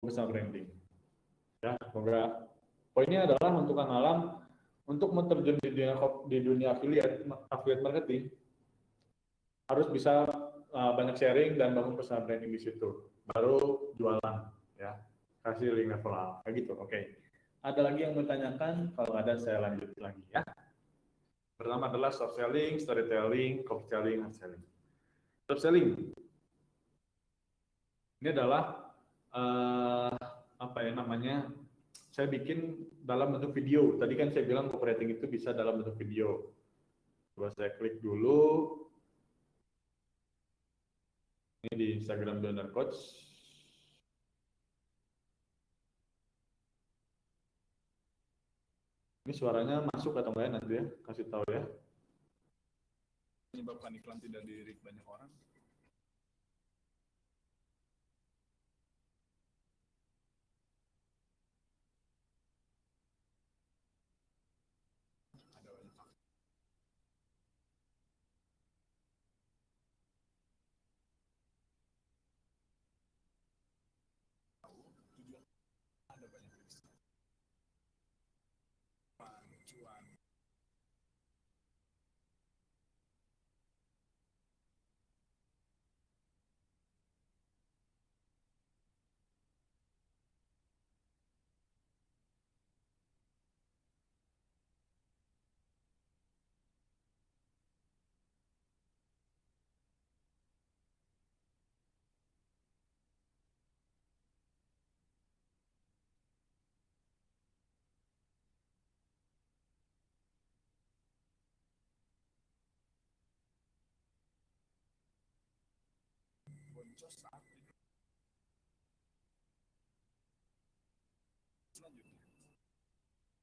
personal branding. Ya, semoga poinnya adalah untuk Kang Alam untuk menterjun di dunia affiliate marketing harus bisa banyak sharing dan bangun personal branding di situ. Baru jualan ya. Kasih link referral kayak gitu. Oke. Ada lagi yang bertanyakan? Kalau ada saya lanjut lagi ya. Pertama adalah soft selling, storytelling, copy selling, hard selling. Soft selling ini adalah apa ya namanya? Saya bikin dalam bentuk video. Tadi kan saya bilang copywriting itu bisa dalam bentuk video. Coba saya klik dulu. Ini di Instagram Billionaire Coach. Ini suaranya masuk atau enggak ya nanti ya? Kasih tahu ya. Menyebabkan iklan tidak dilirik banyak orang.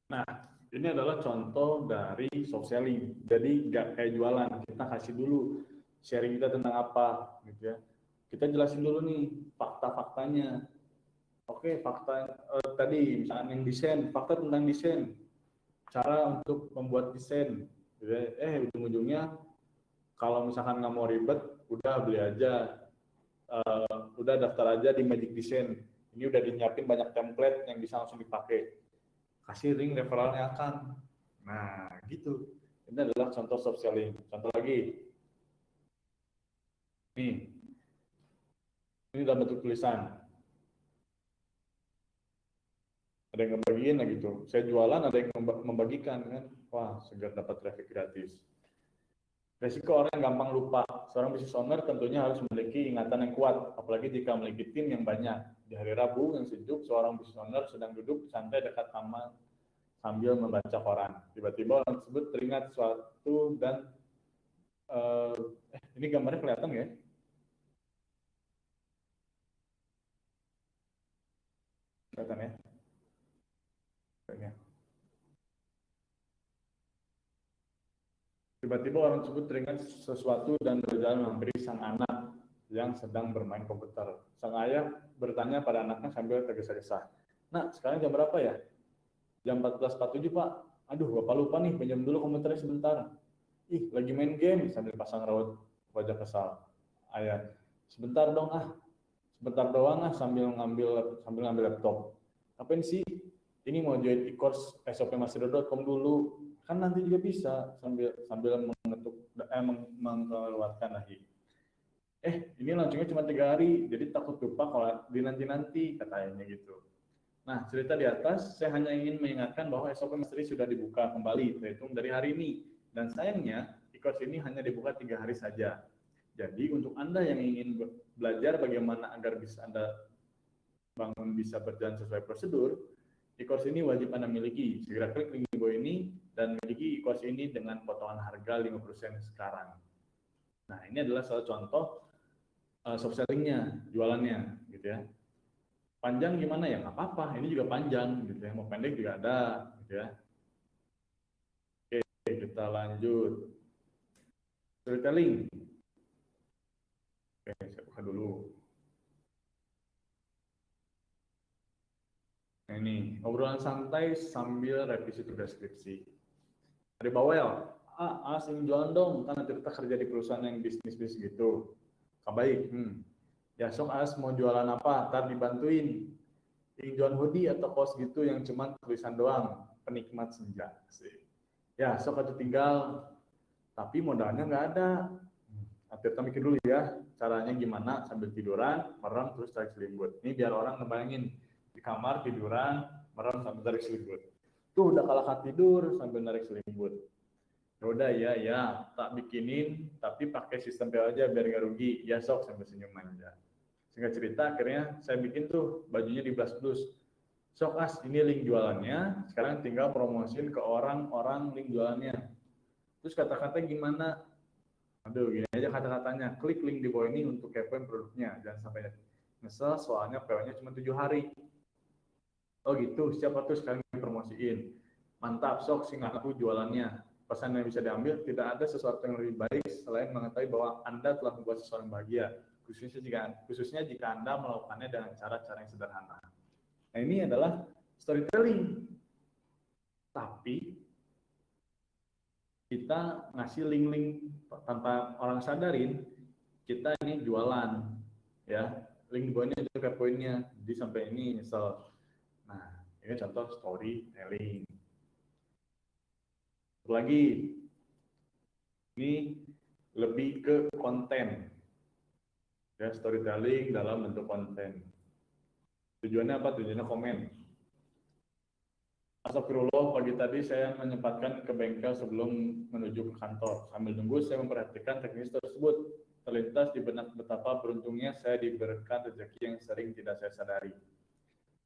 Nah, ini adalah contoh dari soft selling. Jadi nggak kayak jualan, kita kasih dulu sharing kita tentang apa, gitu ya. Kita jelasin dulu nih fakta-faktanya. Oke, fakta tadi misalnya yang desain, fakta tentang desain, cara untuk membuat desain. Gitu ya. Ujung-ujungnya kalau misalkan nggak mau ribet, udah beli aja, udah daftar aja di Magic Design. Ini udah dinyiapin banyak template yang bisa langsung dipakai. Kasih link referralnya akan. Nah, gitu. Ini adalah contoh soft selling. Contoh lagi. Nih. Ini dalam bentuk tulisan. Ada yang ngebagiin lah gitu. Saya jualan, ada yang membagikan kan. Wah, segar dapat traffic gratis. Resiko orang yang gampang lupa. Seorang business owner tentunya harus memiliki ingatan yang kuat, apalagi jika memiliki tim yang banyak. Di hari Rabu yang sejuk, seorang business owner sedang duduk santai dekat taman sambil membaca koran. Tiba-tiba orang tersebut teringat sesuatu dan ini gambarnya kelihatan ya? Kelihatan ya? Kayaknya. Tiba-tiba orang tersebut teringat sesuatu dan berjalan menghampiri sang anak yang sedang bermain komputer. Sang ayah bertanya pada anaknya sambil tergesa-gesa. Nah, sekarang jam berapa ya? Jam 14.47, Pak. Aduh, Bapak lupa nih, pinjam dulu komputernya sebentar. Ih, lagi main game sambil pasang raut wajah kesal. Ayah, sebentar dong sebentar doang sambil ngambil laptop. Ngapain sih? Ini mau join e-course sopmastery.com dulu. Kan nanti juga bisa sambil mengeluarkan lagi. Ini launchingnya cuma 3 hari, jadi takut lupa kalau di nanti katanya gitu. Nah, cerita di atas, saya hanya ingin mengingatkan bahwa SOP Mastery sudah dibuka kembali, terhitung dari hari ini. Dan sayangnya, e-course ini hanya dibuka 3 hari saja. Jadi, untuk Anda yang ingin belajar bagaimana agar bisa Anda bangun bisa berjalan sesuai prosedur, e-course ini wajib Anda miliki. Segera klik link di bawah ini dan miliki e-course ini dengan potongan harga 5% sekarang. Nah, ini adalah salah contoh soft selling-nya, jualannya, gitu ya. Panjang gimana ya? Nggak apa-apa, ini juga panjang, gitu ya. Mau pendek juga ada, gitu ya. Oke, kita lanjut. Storytelling. Oke, saya buka dulu. Nah, ini, obrolan santai sambil revisi tugas skripsi. Dari Bawel, sing jualan dong, kan nanti kita kerja di perusahaan yang bisnis gitu. Baik, ya sok mau jualan apa, ntar dibantuin. jual hoodie atau kaos gitu yang cuma tulisan doang, penikmat senja sih. Ya, sok atau tinggal, tapi modalnya nggak ada. Kita mikir dulu ya, caranya gimana sambil tiduran, merem terus tarik selimut. Ini biar orang ngebayangin di kamar tiduran, merem sambil tarik selimut. Tuh udah kalah tidur sambil narik selimut. Ya udah ya, tak bikinin, tapi pakai sistem PO aja biar nggak rugi. Ya sok sambil senyum aja. Singkat cerita, akhirnya saya bikin tuh bajunya di blast-blus. Sok ini link jualannya, sekarang tinggal promosiin ke orang-orang link jualannya. Terus kata-kata gimana? Aduh, gini aja kata-katanya. Klik link di bawah ini untuk kepoin produknya. Jangan sampai nyesel, soalnya PO-nya cuma 7 hari. Oh gitu, siapa tuh sekarang promosiin. Mantap, sok sing aku jualannya. Pesan yang bisa diambil, tidak ada sesuatu yang lebih baik selain mengetahui bahwa Anda telah membuat seseorang bahagia. Khususnya jika Anda melakukannya dengan cara-cara yang sederhana. Nah, ini adalah storytelling. Tapi kita ngasih link-link tanpa orang sadarin, kita ini jualan, ya. Link di bawahnya juga poinnya, di sampai ini nyesel. Nah, ini contoh storytelling. Lagi, ini lebih ke konten, ya, storytelling dalam bentuk konten. Tujuannya apa? Tujuannya komen. Astagfirullah, pagi tadi saya menyempatkan ke bengkel sebelum menuju ke kantor. Sambil nunggu, saya memperhatikan teknis tersebut. Terlintas di benak betapa beruntungnya saya diberikan rezeki yang sering tidak saya sadari.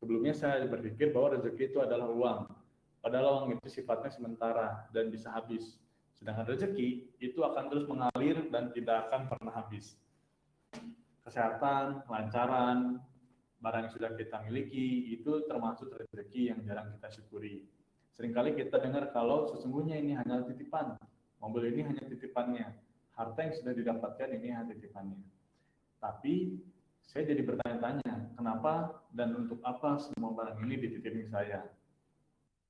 Sebelumnya saya berpikir bahwa rezeki itu adalah uang. Padahal uang itu sifatnya sementara dan bisa habis. Sedangkan rezeki itu akan terus mengalir dan tidak akan pernah habis. Kesehatan, kelancaran, barang yang sudah kita miliki itu termasuk rezeki yang jarang kita syukuri. Seringkali kita dengar kalau sesungguhnya ini hanya titipan, mobil ini hanya titipannya, harta yang sudah didapatkan ini hanya titipannya. Tapi saya jadi bertanya-tanya, kenapa dan untuk apa semua barang ini dititipin saya?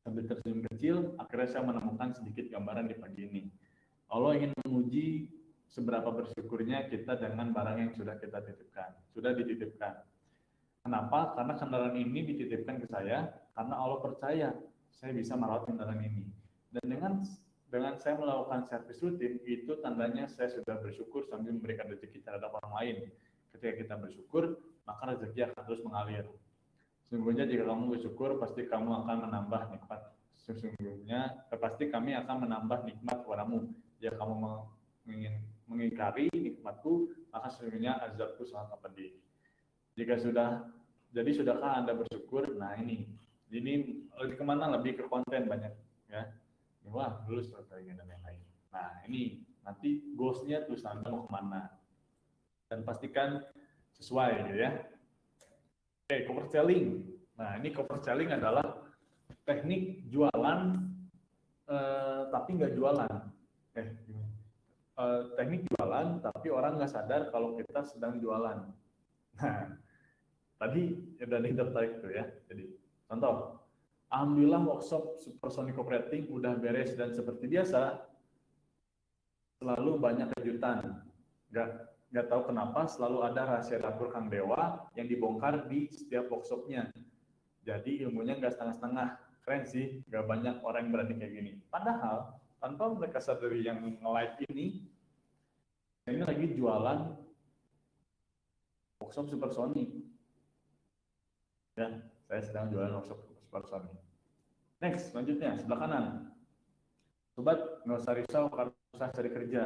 Sambil tersenyum kecil, akhirnya saya menemukan sedikit gambaran di pagi ini. Allah ingin menguji seberapa bersyukurnya kita dengan barang yang sudah kita titipkan, sudah dititipkan. Kenapa? Karena kendaraan ini dititipkan ke saya, karena Allah percaya saya bisa merawat kendaraan ini. Dan dengan saya melakukan servis rutin, itu tandanya saya sudah bersyukur sambil memberikan rezeki terhadap orang lain. Ketika kita bersyukur, maka rezeki akan terus mengalir. Sesungguhnya jika kamu bersyukur, pasti kamu akan menambah nikmat. Pasti kami akan menambah nikmat kepadamu. Jika kamu mengingkari nikmatku, maka sesungguhnya azabku sangat pedih. Jika sudahkah Anda bersyukur? Nah ini lebih kemana? Lebih ke konten banyak, ya. Wah, dulu strategi dan lain-lain. Nah ini nanti goals-nya terus Anda mau kemana? Dan pastikan sesuai, gitu ya. Oke, cover selling. Nah ini cover selling adalah teknik jualan tapi nggak jualan. Teknik jualan tapi orang nggak sadar kalau kita sedang jualan. Nah, tadi udah tertarik tuh ya. Jadi, contoh, alhamdulillah workshop Supersonic Operating udah beres dan seperti biasa selalu banyak kejutan. Gak tahu kenapa selalu ada rahasia dapur Kang Dewa yang dibongkar di setiap workshopnya. Jadi ilmunya nggak setengah-setengah. Keren sih, gak banyak orang yang berani kayak gini. Padahal tanpa mereka sadari yang nge-live ini lagi jualan workshop Supersonic. Ya, saya sedang jualan workshop Supersonic. Next, selanjutnya sebelah kanan. Sobat, nggak usah risau karena susah cari kerja.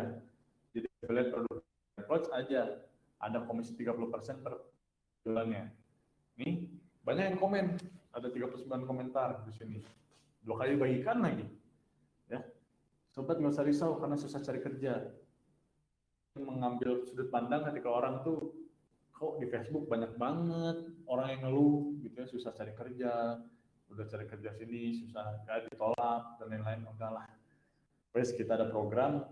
Jadi lihat produk approach aja, ada komisi 30% per bulannya. Nih, banyak yang komen, ada 39 komentar di sini. 2 kali bagikan lagi. Ya. Sobat, nggak usah risau karena susah cari kerja. Mengambil sudut pandang ketika orang tuh kok di Facebook banyak banget orang yang ngeluh gitu ya, susah cari kerja, udah cari kerja sini susah, kayak ditolak dan lain-lain. Udahlah, terus kita ada program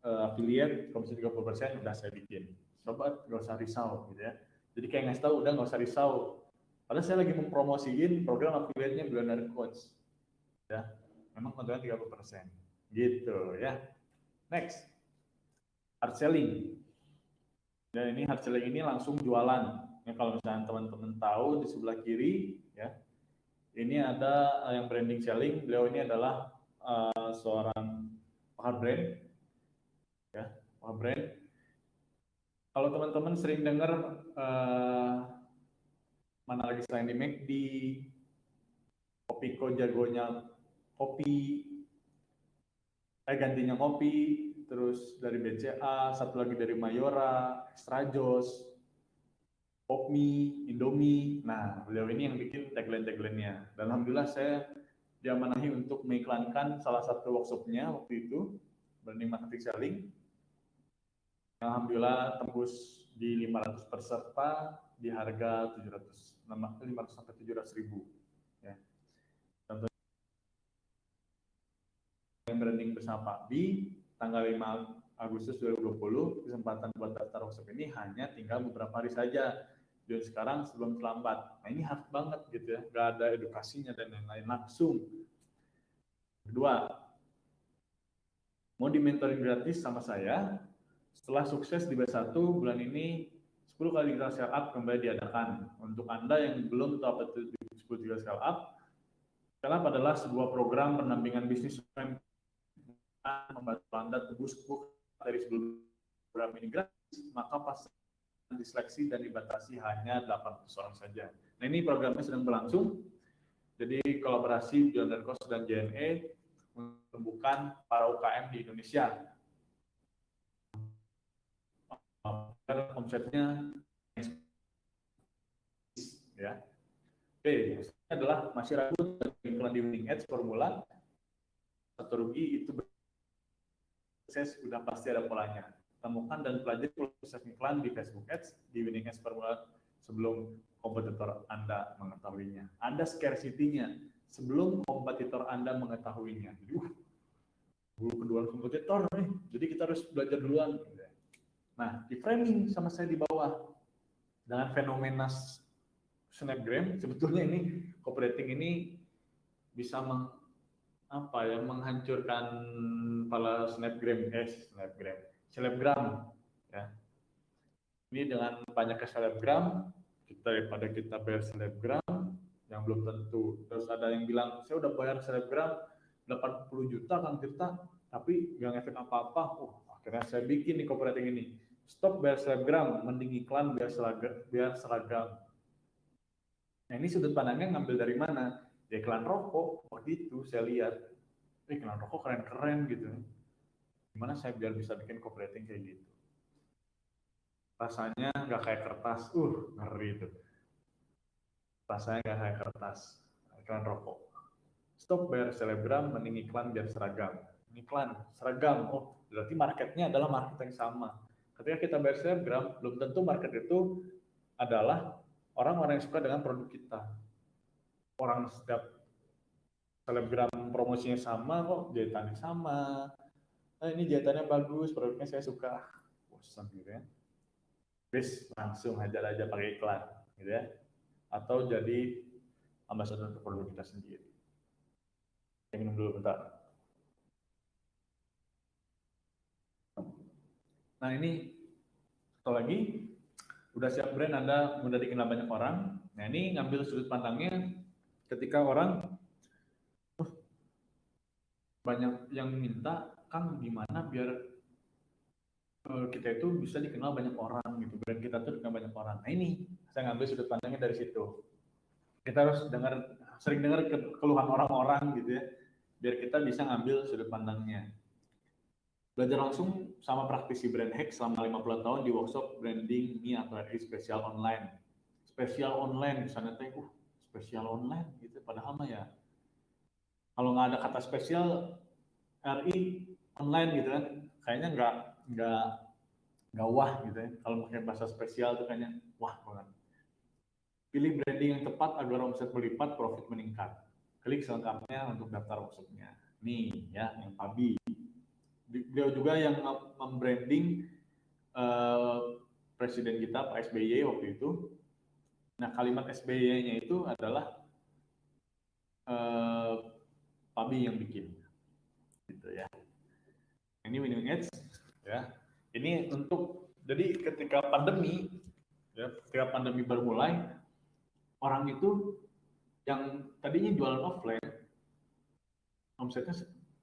affiliate komisi 30% udah saya bikin. Sobat nggak usah risau gitu ya. Jadi kayak ngasih tahu udah nggak usah risau. Padahal saya lagi mempromosiin program affiliate-nya Billionaire Coach. Ya, memang kontennya 30%. Gitu ya. Next. Hard selling. Dan ini hard selling ini langsung jualan. Ya, kalau misalnya teman-teman tahu di sebelah kiri, ya, ini ada yang branding selling. Beliau ini adalah seorang pakar brand, ya, pakar brand. Kalau teman-teman sering dengar mana lagi selain di McD, Kopiko jagonya kopi, gantinya kopi, terus dari BCA, satu lagi dari Mayora, Extra Jos, Popmi, Indomie. Nah, beliau ini yang bikin tagline-nya. Dan alhamdulillah saya diamanahi untuk mengiklankan salah satu workshopnya waktu itu, branding marketing selling. Alhamdulillah tembus di 500 peserta di harga 500 sampai 700 ribu. Ya. Contohnya yang branding bersama Pak B, tanggal 5 Agustus 2020, kesempatan buat daftar workshop ini hanya tinggal beberapa hari saja. Dan sekarang sebelum terlambat. Nah ini harus banget gitu ya, nggak ada edukasinya dan lain-lain, langsung. Kedua, mau di mentoring gratis sama saya. Setelah sukses di B1 bulan ini, 10 kali digital scale-up kembali diadakan. Untuk Anda yang belum tahu apa itu 10 digital scale-up, scale-up adalah sebuah program pendampingan bisnis yang membantu Anda tembus dari sebelum program ini gratis, maka pas diseleksi dan dibatasi hanya 800 orang saja. Nah ini programnya sedang berlangsung, jadi kolaborasi Beyond dan Cost dan JNE menumbuhkan para UKM di Indonesia. Omsetnya ya. Oke, maksudnya adalah masih ragu iklan di Winning Ads formula atau rugi itu sukses sudah pasti ada polanya. Temukan dan pelajari proses iklan di Facebook Ads, di Winning Ads formula sebelum kompetitor Anda mengetahuinya. Ada scarcity-nya sebelum kompetitor Anda mengetahuinya. Jadi, kedua kompetitor nih, jadi kita harus belajar duluan. Nah, di framing sama saya di bawah dengan fenomena Snapgram, sebetulnya ini copywriting ini bisa menghancurkan para selebgram ya. Ini dengan banyaknya selebgram, daripada kita bayar selebgram yang belum tentu. Terus ada yang bilang, saya udah bayar selebgram 80 juta Kang Tirta, tapi nggak ngefek apa-apa. Akhirnya saya bikin nih copywriting ini. Stop bayar selebgram, mending iklan biar seragam. Nah ini sudut pandangnya ngambil dari mana? Ya iklan rokok, waktu itu saya lihat, iklan rokok keren-keren gitu. Gimana saya biar bisa bikin copywriting kayak gitu? Rasanya nggak kayak kertas, ngeri itu. Rasanya nggak kayak kertas, iklan rokok. Stop bayar selebgram, mending iklan biar seragam. Iklan, seragam, berarti marketnya adalah market yang sama. Ketika kita bayar selebgram, belum tentu market itu adalah orang-orang yang suka dengan produk kita. Orang setiap selebgram promosinya sama kok, jahitannya sama. Nah, ini jahitannya bagus, produknya saya suka. Bosan gitu ya. Bis langsung hajar aja pakai iklan, gitu ya. Atau jadi ambasador untuk produk kita sendiri. Saya minum dulu bentar. Nah ini satu lagi, udah siap brand Anda mudah dikenal banyak orang. Nah ini ngambil sudut pandangnya ketika orang banyak yang minta, Kang gimana biar kita itu bisa dikenal banyak orang gitu, brand kita tuh dikenal banyak orang. Nah ini saya ngambil sudut pandangnya dari situ. Kita harus sering dengar keluhan orang-orang gitu ya, biar kita bisa ngambil sudut pandangnya. Belajar langsung sama praktisi brand hack selama 50 tahun di workshop branding Mi atau RI spesial online. Spesial online misalnya teh, spesial online gitu, padahal mah ya kalau nggak ada kata spesial RI online gitu kan, kayaknya nggak wah gitu ya. Kalau pakai bahasa spesial tuh kayaknya wah banget. Pilih branding yang tepat agar omset berlipat, profit meningkat. Klik selengkapnya untuk daftar workshopnya. Nih ya, yang Pabi. Beliau juga yang membranding presiden kita Pak SBY waktu itu. Nah kalimat SBY-nya itu adalah Pabi yang bikin, gitu ya. Ini Winning Ads, ya. Ini untuk jadi ketika pandemi Ya, ketika pandemi baru mulai, orang itu yang tadinya jualan offline, omsetnya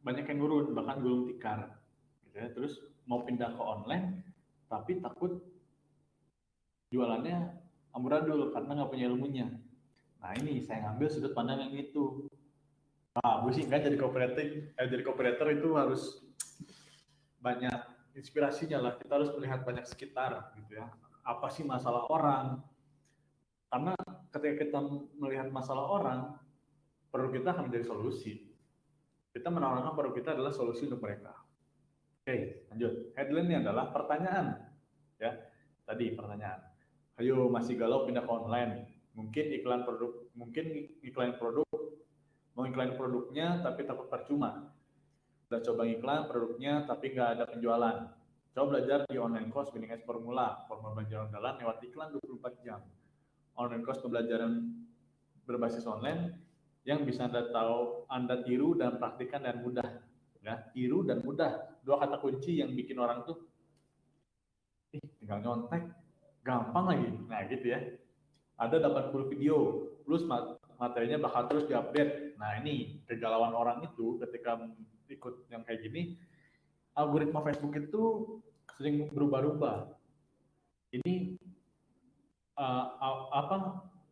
banyak yang nurun, bahkan gulung tikar. Gitu ya. Terus mau pindah ke online, tapi takut jualannya amburadul karena nggak punya ilmunya. Nah ini saya ngambil sudut pandang yang itu. Nah, gue sih nggak jadi operator itu harus banyak inspirasinya lah. Kita harus melihat banyak sekitar, gitu ya. Apa sih masalah orang? Karena ketika kita melihat masalah orang, produk kita akan menjadi solusi. Kita menawarkan produk kita adalah solusi untuk mereka. Oke, lanjut. Headline-nya adalah pertanyaan. Ya, tadi pertanyaan. Ayo masih galau pindah ke online. Mungkin iklan produk, mau iklan produknya tapi takut percuma. Udah coba iklan produknya tapi nggak ada penjualan. Coba belajar di online course Winning Edge Formula belajar andalan lewat iklan 24 jam. Online course pembelajaran berbasis online yang bisa Anda tiru dan praktikkan dan mudah. Ya, tiru dan mudah. Dua kata kunci yang bikin orang tuh tinggal nyontek, gampang lagi. Nah, gitu ya. Ada 80 video, plus materinya bakal terus diupdate. Nah, ini kegalauan orang itu ketika ikut yang kayak gini, algoritma Facebook itu sering berubah-ubah. Ini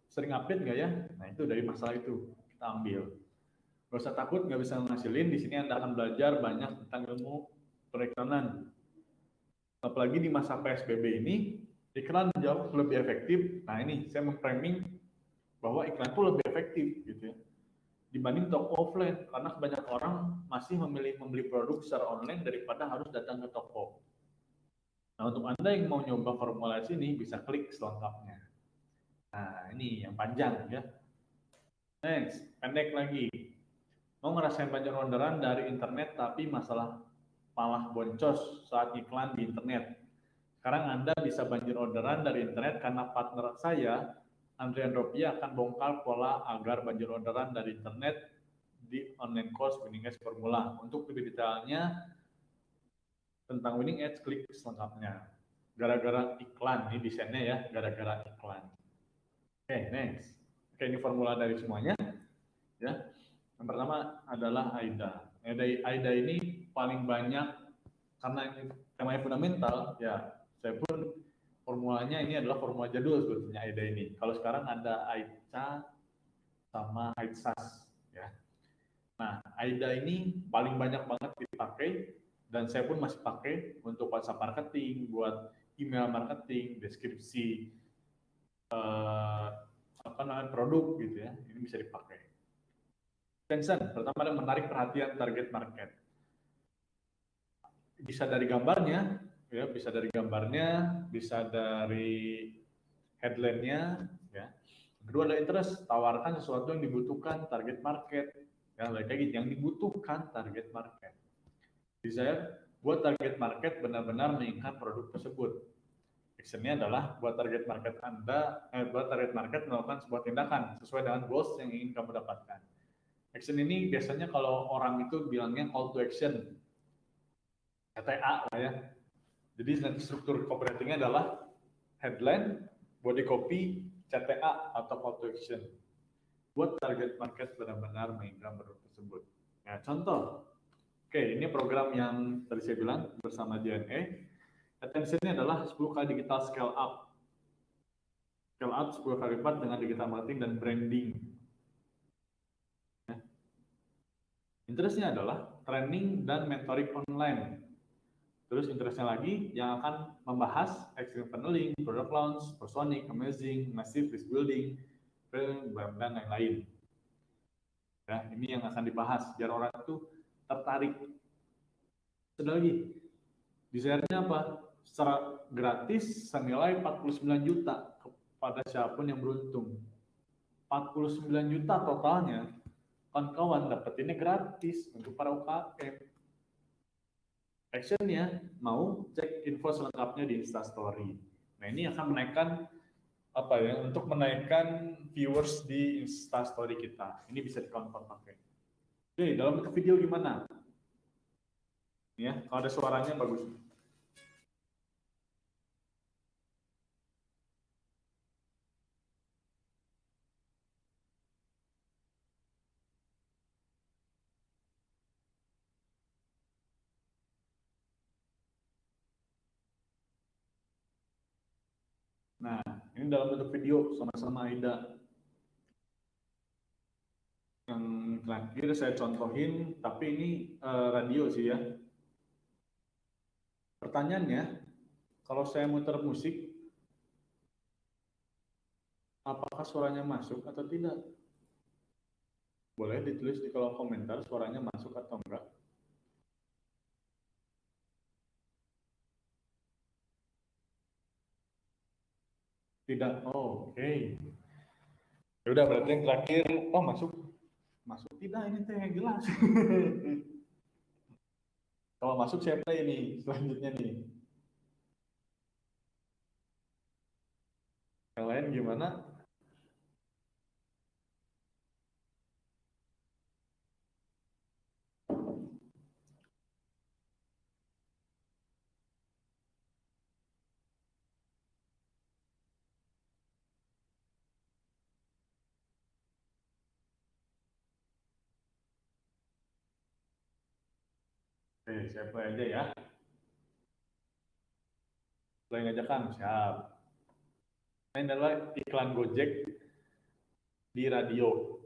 sering update nggak ya? Nah, itu dari masalah itu kita ambil. Gak usah takut nggak bisa menghasilin. Di sini Anda akan belajar banyak tentang ilmu periklanan. Apalagi di masa PSBB ini, iklan jauh lebih efektif. Nah ini saya memframing bahwa iklan itu lebih efektif gitu ya dibanding toko offline, karena kebanyakan orang masih memilih membeli produk secara online daripada harus datang ke toko. Nah untuk Anda yang mau nyoba formula ini bisa klik selengkapnya. Nah ini yang panjang ya. Next, pendek lagi. Mau ngerasain banjir orderan dari internet tapi malah boncos saat iklan di internet. Sekarang Anda bisa banjir orderan dari internet karena partner saya, Andrian Ropia, akan bongkar pola agar banjir orderan dari internet di online course Winning Edge Formula. Untuk lebih detailnya tentang Winning Edge, klik selengkapnya. Gara-gara iklan, ini desainnya ya, gara-gara iklan. Oke, next. Oke, ini formula dari semuanya. Ya. Yang pertama adalah AIDA. AIDA ini paling banyak karena ini temanya fundamental, ya saya pun formulanya ini adalah formula jadul sebetulnya AIDA ini. Kalau sekarang ada AIDA sama AIDSAS ya. Nah, AIDA ini paling banyak banget dipakai dan saya pun masih pakai untuk WhatsApp marketing, buat email marketing, deskripsi produk gitu ya. Ini bisa dipakai. Attention, pertama adalah menarik perhatian target market. Bisa dari gambarnya, ya, bisa dari headline-nya, ya. Kedua adalah interest, tawarkan sesuatu yang dibutuhkan target market, ya, kayak gitu, yang dibutuhkan target market. Jadi saya buat target market benar-benar menginginkan produk tersebut. Action-nya adalah buat target market melakukan sebuah tindakan sesuai dengan goals yang ingin kamu dapatkan. Action ini biasanya kalau orang itu bilangnya call to action, CTA lah ya. Jadi nanti struktur copywriting-nya adalah headline, body copy, CTA atau call to action. Buat target market benar-benar menginginkan produk tersebut. Ya, contoh. Oke, ini program yang tadi saya bilang bersama JNE. Attention-nya adalah 10 kali digital scale up. Scale up 10 kali lipat dengan digital marketing dan branding. Interest-nya adalah training dan mentoring online. Terus interest-nya lagi yang akan membahas extreme funneling, product launch, personik, amazing, massive list building, dan lain-lain. Ya, ini yang akan dibahas biar orang itu tertarik. Sudah lagi, desainnya apa? Secara gratis senilai 49 juta kepada siapapun yang beruntung. 49 juta totalnya, kawan-kawan dapetinnya gratis untuk para UKM. Actionnya mau cek info selengkapnya di Instastory. Nah ini akan menaikkan untuk menaikkan viewers di Instastory kita. Ini bisa di-convert pakai. Oke, dalam bentuk video gimana? Ya, kalau ada suaranya bagus. Nah, ini dalam bentuk video sama-sama Aida. Yang terakhir saya contohin, tapi ini radio sih ya. Pertanyaannya, kalau saya muter musik, apakah suaranya masuk atau tidak? Boleh ditulis di kolom komentar suaranya masuk atau enggak. Tidak. Oh, oke. Okay. Ya udah berarti yang terakhir, oh masuk. Masuk tidak ini teh jelas. Kalau masuk saya play nih selanjutnya nih. Yang lain gimana? Oke, saya play aja ya. Play aja Kang, siap. Ini adalah iklan Gojek di radio.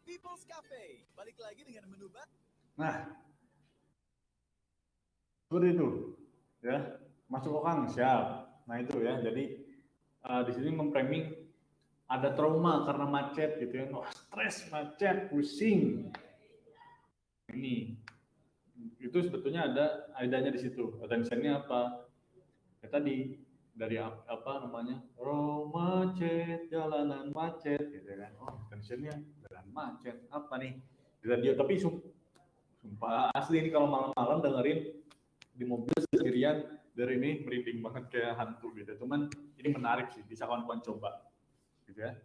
People's Cafe. Balik lagi dengan menu Nah, seperti itu, ya. Masuk orang siap. Nah itu ya. Jadi di sini memframing ada trauma karena macet gitu ya. Wah, stres, macet, pusing. Ini itu sebetulnya ada aidanya di situ. Attentionnya apa? Ya tadi dari apa namanya? Oh macet, jalanan macet, gitu kan? Oh attentionnya jalan macet. Apa nih? Di radio. Tapi sumpah asli ini kalau malam-malam dengerin di mobil sendirian dari ini merinding banget kayak hantu gitu. Cuman ini menarik sih, bisa kawan-kawan coba, gitu ya.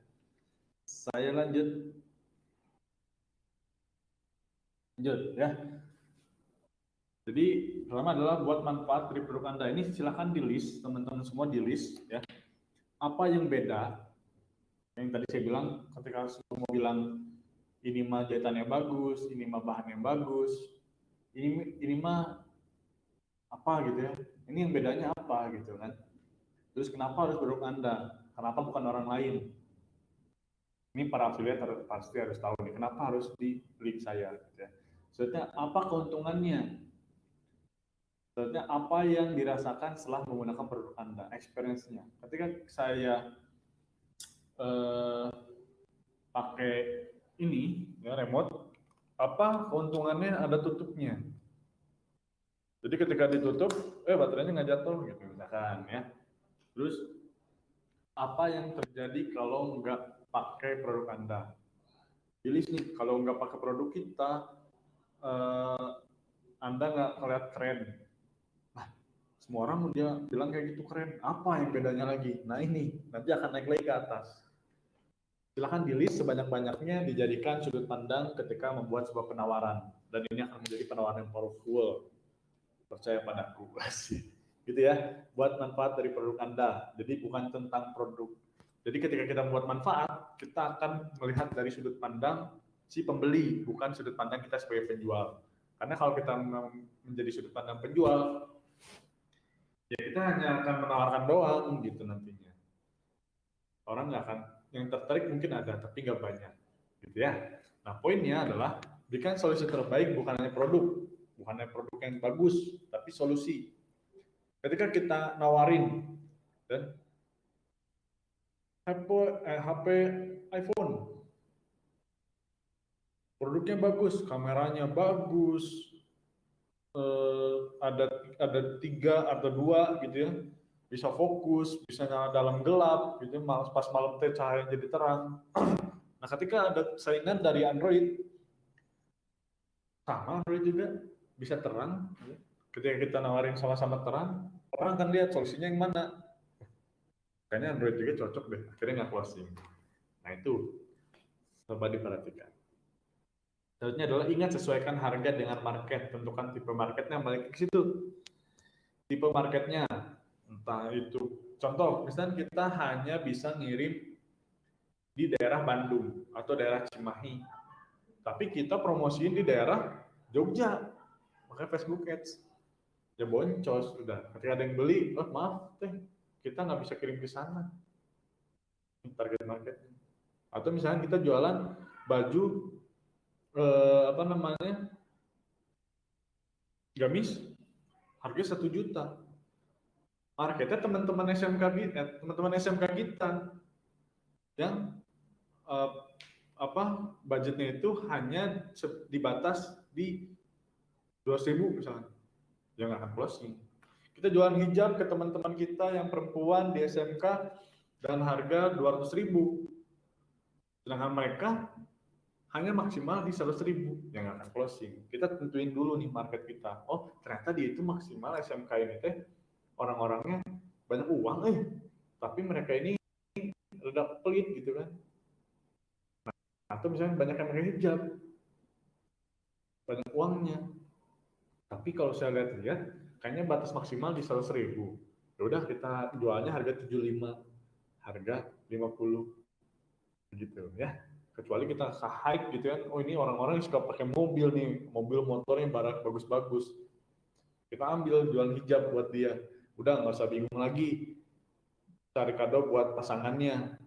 Saya lanjut ya. Jadi pertama adalah buat manfaat dari produk Anda ini silahkan di list, teman-teman semua di list ya. Apa yang beda? Yang tadi saya bilang ketika semua bilang ini mah jahitannya bagus, ini mah bahannya bagus, ini mah apa gitu ya. Ini yang bedanya apa gitu kan. Terus kenapa harus produk Anda? Kenapa bukan orang lain? Ini para affiliate pasti harus tahu nih, kenapa harus di link saya gitu ya. Sebenarnya apa keuntungannya? Sebenarnya apa yang dirasakan setelah menggunakan produk Anda, experience-nya. Ketika saya pakai ini, ya, remote, apa keuntungannya ada tutupnya. Jadi ketika ditutup, baterainya nggak jatuh gitu misalkan ya. Terus apa yang terjadi kalau nggak pakai produk Anda? Pilih nih, kalau nggak pakai produk kita, Anda nggak kelihatan keren. Nah, semua orang dia bilang kayak gitu keren. Apa yang bedanya lagi? Nah ini, nanti akan naik lagi ke atas. Silahkan di list sebanyak-banyaknya dijadikan sudut pandang ketika membuat sebuah penawaran. Dan ini akan menjadi penawaran yang powerful. Percaya padaku. Gitu ya, buat manfaat dari produk Anda. Jadi bukan tentang produk. Jadi ketika kita membuat manfaat, kita akan melihat dari sudut pandang si pembeli, bukan sudut pandang kita sebagai penjual. Karena kalau kita menjadi sudut pandang penjual, ya kita hanya akan menawarkan doang gitu nantinya. Orang nggak akan, yang tertarik mungkin ada, tapi nggak banyak, gitu ya. Nah poinnya adalah Berikan solusi terbaik, bukan hanya produk yang bagus, tapi solusi. Ketika kita nawarin dan HP iPhone, produknya bagus, kameranya bagus, ada 3 atau 2 gitu ya, bisa fokus, bisa nyala dalam gelap gitu, pas malam teh cahaya jadi terang. Nah, ketika ada saingan dari Android, sama Android juga bisa terang. Ketika kita nawarin sama-sama terang, orang akan lihat solusinya yang mana. Kayaknya Android juga cocok deh, akhirnya nggak closing. Nah itu, coba diperhatikan. Selanjutnya adalah ingat sesuaikan harga dengan market, tentukan tipe marketnya, balik ke situ. Tipe marketnya, entah itu, contoh, misalnya kita hanya bisa ngirim di daerah Bandung atau daerah Cimahi, tapi kita promosiin di daerah Jogja, pakai Facebook Ads. Ya boncos, udah. Ketika ada yang beli, oh maaf teh, kita nggak bisa kirim ke sana. Target market. Atau misalnya kita jualan baju apa namanya, gamis, harga 1 juta. Marketnya teman-teman SMK kita yang budgetnya itu hanya dibatas di 200.000 misalnya, ya nggak akan closing. Kita jualan hijab ke teman-teman kita yang perempuan di SMK dan harga 200.000, sedangkan mereka hanya maksimal di 100.000, yang akan closing. Kita tentuin dulu nih market kita. Oh, ternyata dia itu maksimal SMK ini teh orang-orangnya banyak uang, tapi mereka ini rada pelit gitu kan. Nah, atau misalnya banyak yang pakai hijab, banyak uangnya. Tapi kalau saya lihat-lihat, kayaknya batas maksimal di 100.000. Ya udah kita jualnya harga 75, harga 50 gitu ya. Kecuali kita hype gitu kan, oh ini orang-orang yang suka pakai mobil nih, mobil motornya barang bagus-bagus, kita ambil jual hijab buat dia, udah nggak usah bingung lagi cari kado buat pasangannya,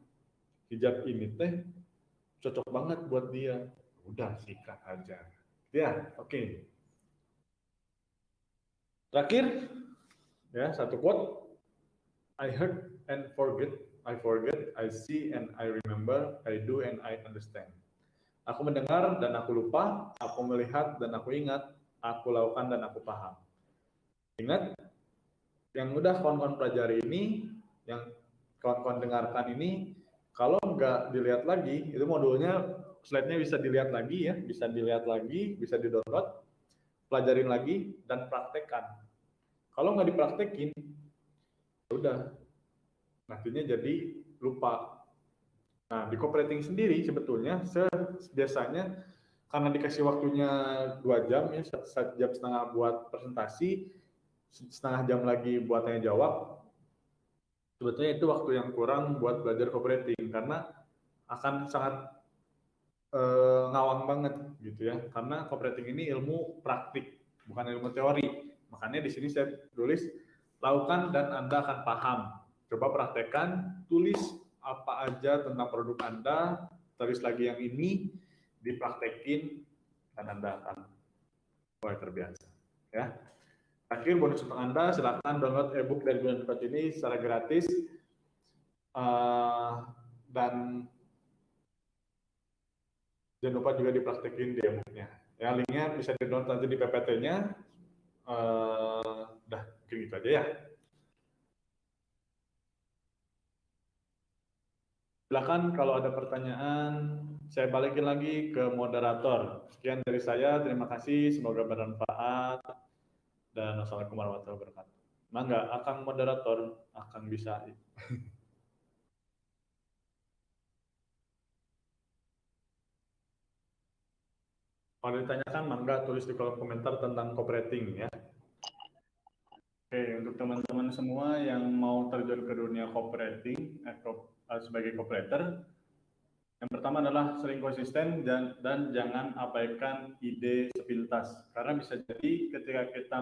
hijab ini teh cocok banget buat dia, udah sikat aja ya. Oke. Terakhir ya, satu quote, I heard and I forget, I see and I remember, I do and I understand. Aku mendengar dan aku lupa, aku melihat dan aku ingat, aku lakukan dan aku paham. Ingat, yang udah kawan-kawan pelajari ini, yang kawan-kawan dengarkan ini, kalau nggak dilihat lagi, itu modulnya, slide-nya bisa dilihat lagi ya, bisa dilihat lagi, bisa di-download, pelajarin lagi, dan praktekkan. Kalau nggak dipraktekin, udah, nantinya jadi lupa. Nah, di copywriting sendiri sebetulnya biasanya karena dikasih waktunya 2 jam ya, 1 jam setengah buat presentasi, setengah jam lagi buat tanya jawab. Sebetulnya itu waktu yang kurang buat belajar copywriting karena akan sangat ngawang banget gitu ya. Karena copywriting ini ilmu praktik, bukan ilmu teori. Makanya di sini saya tulis lakukan dan Anda akan paham. Coba praktekkan, tulis apa aja tentang produk Anda, tulis lagi yang ini, dipraktekin, dan Anda akan mulai terbiasa. Ya. Akhir bonus untuk Anda, silakan download ebook dari Bulan Cepat ini secara gratis, dan jangan lupa juga dipraktekin di ebooknya. Ya, linknya bisa di-download nanti di PPT-nya. Udah, mungkin gitu aja ya. Silakan kalau ada pertanyaan, saya balikin lagi ke moderator. Sekian dari saya, terima kasih, semoga bermanfaat, dan wassalamualaikum warahmatullahi wabarakatuh. Mangga, akang moderator akan bisa. Kalau ditanyakan, mangga tulis di kolom komentar tentang copywriting ya. Oke, untuk teman-teman semua yang mau terjun ke dunia copywriting sebagai copywriter, yang pertama adalah sering konsisten dan jangan abaikan ide sepintas. Karena bisa jadi ketika kita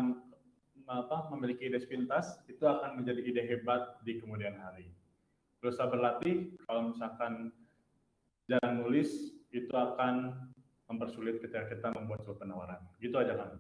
memiliki ide sepintas, itu akan menjadi ide hebat di kemudian hari. Terus berlatih, kalau misalkan jarang nulis, itu akan mempersulit ketika kita membuat sebuah penawaran. Gitu aja kan.